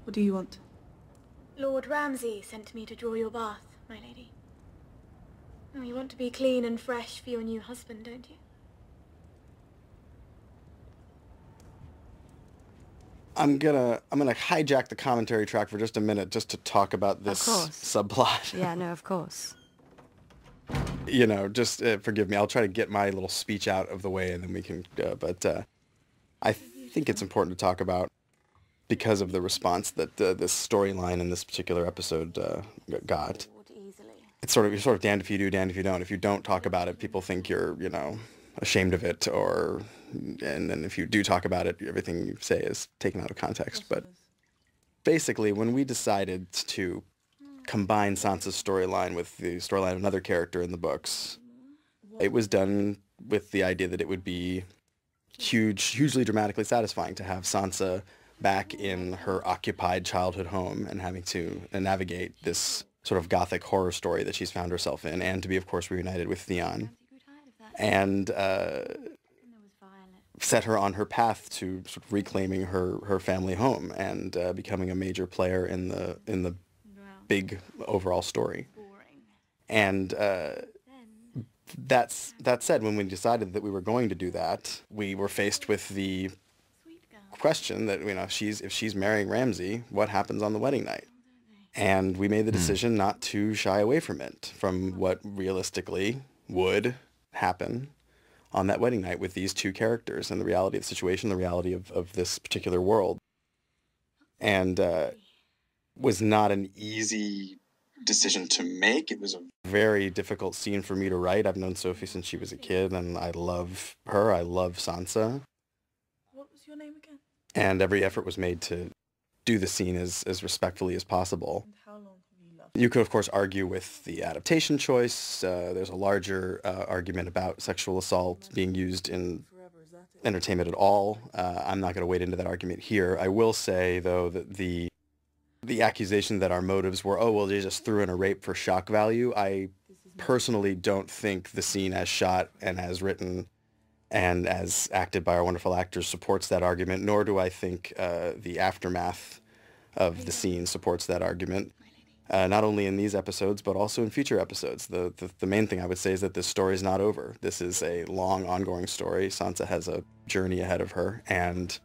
What do you want? Lord Ramsay sent me to draw your bath, my lady. Oh, you want to be clean and fresh for your new husband, don't you? I'm gonna hijack the commentary track for just a minute just to talk about this subplot. Yeah, no, of course. You know, just forgive me. I'll try to get my little speech out of the way and then we can, but I think it's important to talk about because of the response that this storyline in this particular episode got. It's you're sort of damned if you do, damned if you don't. If you don't talk about it, people think you're, you know, ashamed of it, and then if you do talk about it, everything you say is taken out of context. But basically, when we decided to combine Sansa's storyline with the storyline of another character in the books, it was done with the idea that it would be hugely dramatically satisfying to have Sansa back in her occupied childhood home and having to navigate this sort of gothic horror story that she's found herself in, and to be, of course, reunited with Theon. And set her on her path to sort of reclaiming her family home and becoming a major player in the big overall story. And that said, when we decided that we were going to do that, we were faced with the question that, you know, if she's marrying Ramsay, what happens on the wedding night? And we made the decision not to shy away from it, from what realistically would happen on that wedding night with these two characters and the reality of the situation, the reality of this particular world. And was not an easy decision to make. It was a very difficult scene for me to write. I've known Sophie since she was a kid, and I love her. I love Sansa. What was your name again? And every effort was made to do the scene as respectfully as possible. And how long have you loved? You could, of course, argue with the adaptation choice. There's a larger argument about sexual assault being used in entertainment at all. I'm not going to wade into that argument here. I will say, though, that the accusation that our motives were, oh, well, they just threw in a rape for shock value, I personally don't think the scene as shot and as written and as acted by our wonderful actors supports that argument, nor do I think the aftermath of the scene supports that argument, not only in these episodes, but also in future episodes. The main thing I would say is that this story is not over. This is a long, ongoing story. Sansa has a journey ahead of her, and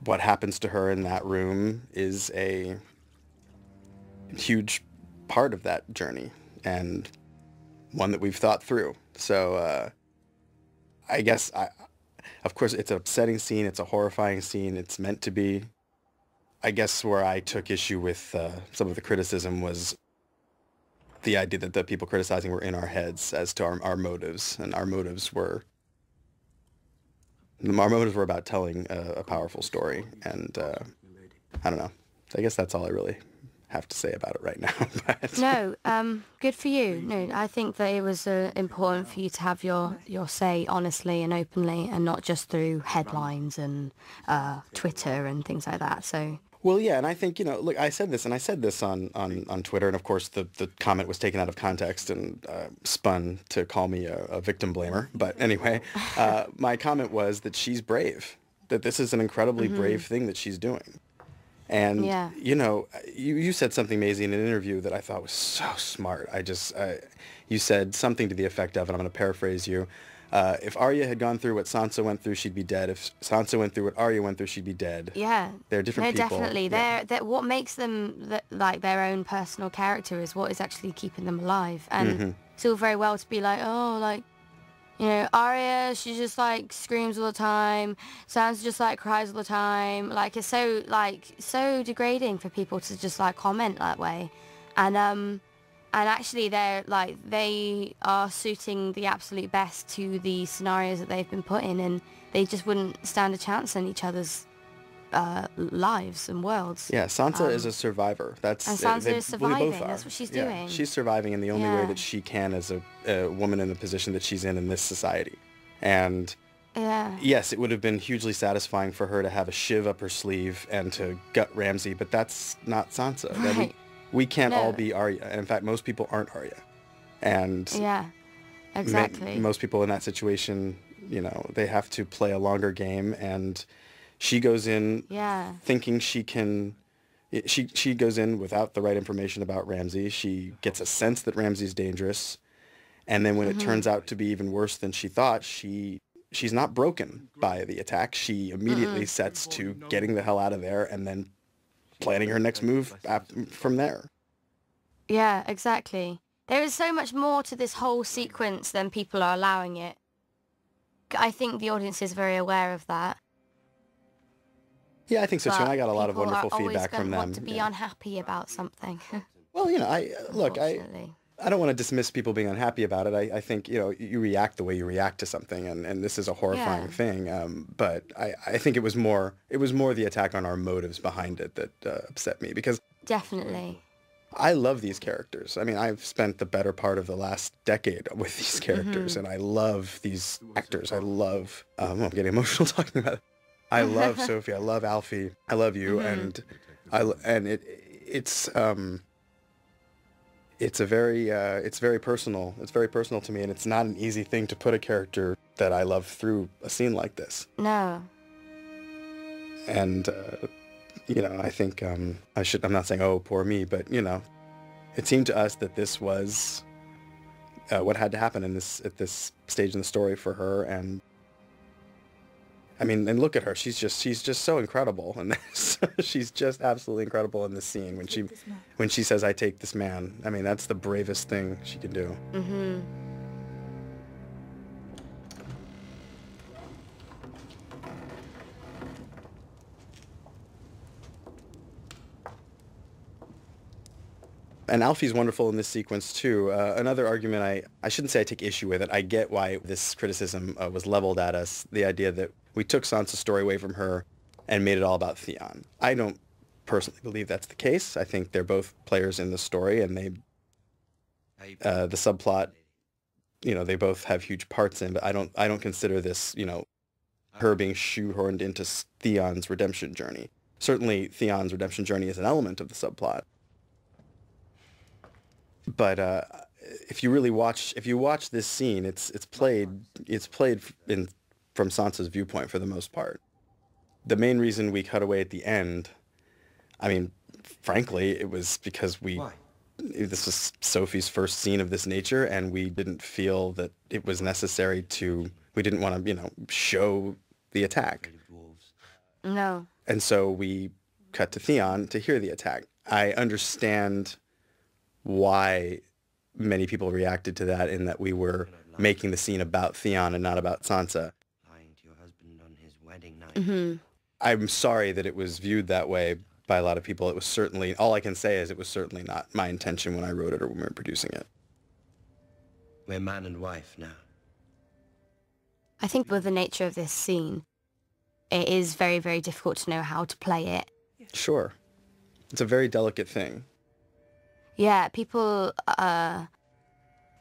what happens to her in that room is a huge part of that journey, and one that we've thought through. So I guess, of course, it's an upsetting scene. It's a horrifying scene. It's meant to be. I guess where I took issue with some of the criticism was the idea that the people criticizing were in our heads as to our motives, and our motives were about telling a powerful story, and I don't know. I guess that's all I really have to say about it right now. But No, good for you. No, I think that it was important for you to have your say honestly and openly, and not just through headlines and Twitter and things like that. So. Well, yeah, and I think, you know, look, I said this on Twitter, and of course the comment was taken out of context and spun to call me a victim blamer. But anyway, my comment was that she's brave, that this is an incredibly brave thing that she's doing. And, you know, you said something, Maisie, in an interview that I thought was so smart. You said something to the effect of, and I'm going to paraphrase you, if Arya had gone through what Sansa went through, she'd be dead. If Sansa went through what Arya went through, she'd be dead. Yeah. They're different people. Definitely. Yeah. They're what makes them like their own personal character is what is actually keeping them alive. And it's all very well to be like, oh, like, you know, Arya, she just like screams all the time. Sansa just like cries all the time. Like, it's so degrading for people to just like comment that way. And actually they are suiting the absolute best to the scenarios that they've been put in, and they just wouldn't stand a chance in each other's lives and worlds. Yeah, Sansa is a survivor. And Sansa is surviving. That's what she's doing. She's surviving in the only way that she can as a woman in the position that she's in this society. And yes, it would have been hugely satisfying for her to have a shiv up her sleeve and to gut Ramsay, but that's not Sansa. Right. We can't all be Arya. In fact, most people aren't Arya. And yeah, exactly. Most people in that situation, you know, they have to play a longer game, and she goes in thinking she can She goes in without the right information about Ramsay. She gets a sense that Ramsay's dangerous, and then when it turns out to be even worse than she thought, she's not broken by the attack. She immediately sets to getting the hell out of there and then planning her next move from there. Yeah, exactly. There is so much more to this whole sequence than people are allowing it. I think the audience is very aware of that. Yeah, I think so too. And I got a lot of wonderful People are feedback from always going to them. want to be unhappy about something. Well, you know, I Unfortunately. don't want to dismiss people being unhappy about it. I think, you know, you react the way you react to something, and this is a horrifying thing. But I think it was more the attack on our motives behind it that upset me, because Definitely. I love these characters. I mean, I've spent the better part of the last decade with these characters, and I love these actors. I love, I'm getting emotional talking about it. I love Sophie. I love Alfie. I love you, and it's very personal. It's very personal to me, and it's not an easy thing to put a character that I love through a scene like this. No. And you know, I think I'm not saying, oh, poor me, but you know, it seemed to us that this was what had to happen at this stage in the story for her. And I mean, and look at her. She's just so incredible in this. She's just absolutely incredible in this scene when she says, "I take this man." I mean, that's the bravest thing she can do. Mm-hmm. And Alfie's wonderful in this sequence too. Another argument, I shouldn't say I take issue with it. I get why this criticism was leveled at us. The idea that we took Sansa's story away from her and made it all about Theon. I don't personally believe that's the case. I think they're both players in the story, and the subplot, you know, they both have huge parts in. But I don't consider this, you know, her being shoehorned into Theon's redemption journey. Certainly, Theon's redemption journey is an element of the subplot. But if you watch this scene, it's played from Sansa's viewpoint for the most part. The main reason we cut away at the end, I mean, frankly, it was because this was Sophie's first scene of this nature, and we didn't feel that it was necessary we didn't want to, you know, show the attack. No. And so we cut to Theon to hear the attack. I understand why many people reacted to that, in that we were making the scene about Theon and not about Sansa. Lying to your husband on his wedding night. Mm-hmm. I'm sorry that it was viewed that way by a lot of people. It was certainly, all I can say is it was certainly not my intention when I wrote it or when we were producing it. We're man and wife now. I think with the nature of this scene, it is very, very difficult to know how to play it. Sure. It's a very delicate thing. Yeah, people are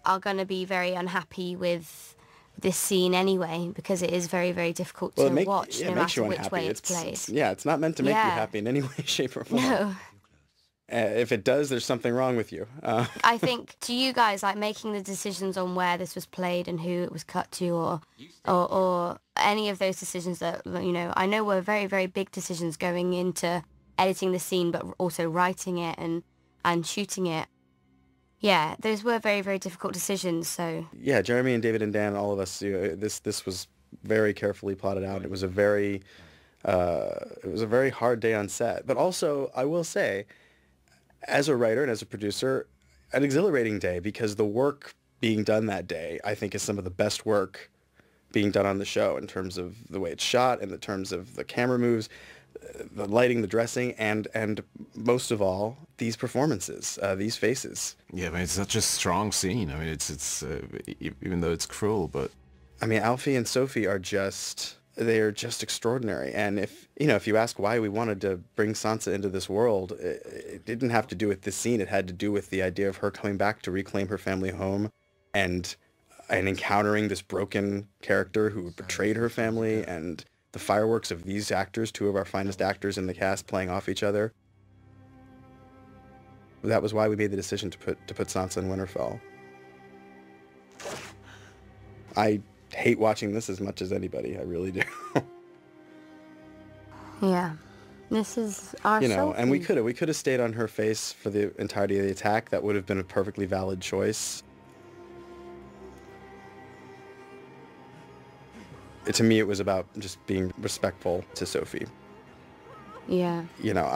going to be very unhappy with this scene anyway, because it is very, very difficult to watch, no matter which way it's played. It's not meant to make you happy in any way, shape, or form. No. If it does, there's something wrong with you. I think, to you guys, like, making the decisions on where this was played and who it was cut to, or any of those decisions that, you know, I know were very, very big decisions going into editing the scene, but also writing it and shooting it. Yeah, those were very, very difficult decisions. So yeah, Jeremy and David and Dan, all of us, you know, this was very carefully plotted out. It was a very hard day on set. But also, I will say, as a writer and as a producer, an exhilarating day, because the work being done that day, I think, is some of the best work being done on the show in terms of the way it's shot, in the terms of the camera moves, the lighting, the dressing, and most of all, these performances, these faces. Yeah, I mean, it's such a strong scene. I mean, it's even though it's cruel, but I mean, Alfie and Sophie they're just extraordinary. And if you ask why we wanted to bring Sansa into this world, it didn't have to do with this scene. It had to do with the idea of her coming back to reclaim her family home, and encountering this broken character who betrayed her family, and the fireworks of these actors, two of our finest actors in the cast, playing off each other. That was why we made the decision to put Sansa in Winterfell. I hate watching this as much as anybody. I really do. yeah. This is our You know, and we Sophie. could have stayed on her face for the entirety of the attack. That would have been a perfectly valid choice. To me, it was about just being respectful to Sophie. Yeah. You know,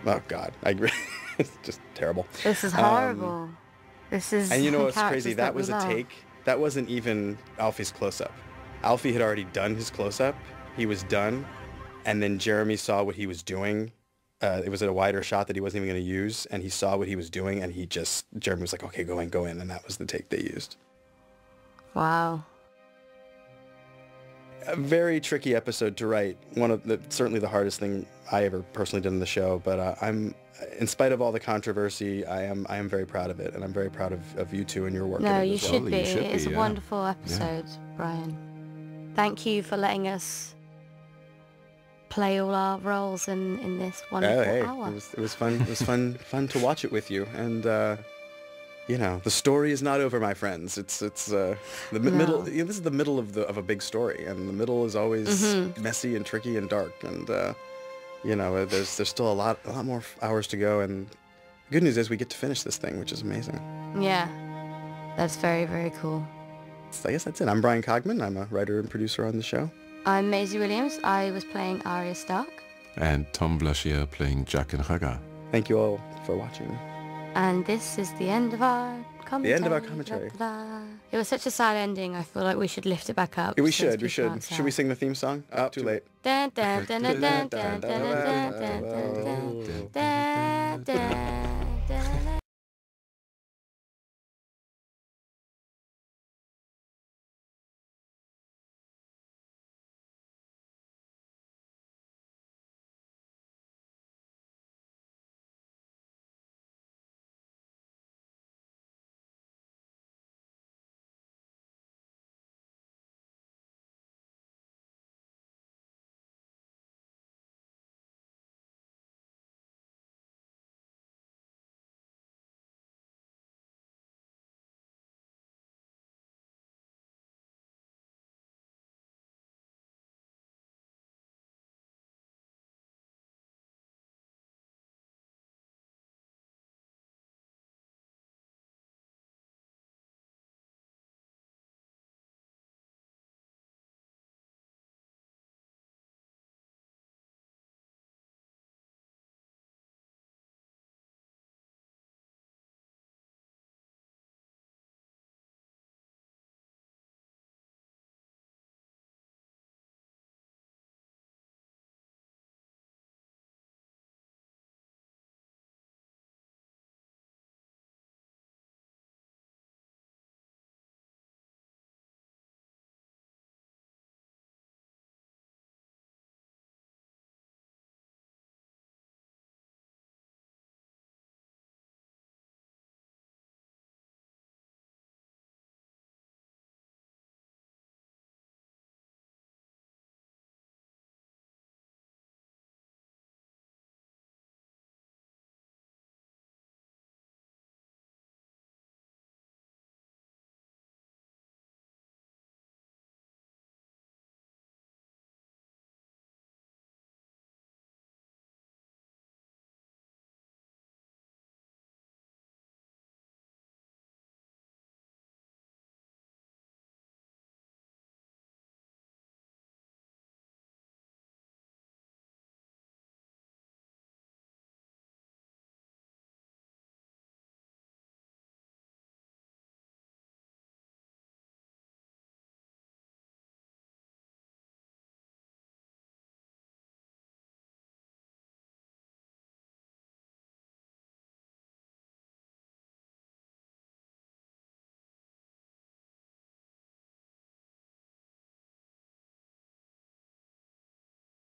oh God, it's just terrible. This is horrible. This is. And you know what's characters crazy? That was we a love. take. That wasn't even Alfie's close-up. Alfie had already done his close-up. He was done. And then Jeremy saw what he was doing. It was at a wider shot that he wasn't even going to use. And he saw what he was doing. And Jeremy was like, okay, go in. And that was the take they used. Wow. A very tricky episode to write. Certainly the hardest thing I ever personally did in the show. But in spite of all the controversy, I am very proud of it. And I'm very proud of you two and your work. No, in it you as well. should be. You should It's be, a yeah. wonderful episode, Brian. Thank you for letting us play all our roles in this wonderful Oh, hey, hour. it was fun. It was fun to watch it with you. And you know, the story is not over, my friends. It's the middle. You know, this is the middle of a big story, and the middle is always messy and tricky and dark. And you know, there's still a lot more hours to go. And the good news is we get to finish this thing, which is amazing. Yeah, that's very, very cool. So I guess that's it. I'm Bryan Cogman. I'm a writer and producer on the show. I'm Maisie Williams. I was playing Arya Stark. And Tom Blachier playing Jack and Haga. Thank you all for watching. And this is the end of our commentary. The end of our commentary. Da-da-da. It was such a sad ending. I feel like we should lift it back up. We so should. it's not sad. Should we sing the theme song? Oh, too late. Dun, dun, dun, dun, dun, dun, dun, dun, dun, dun, dun, dun, dun, dun, dun.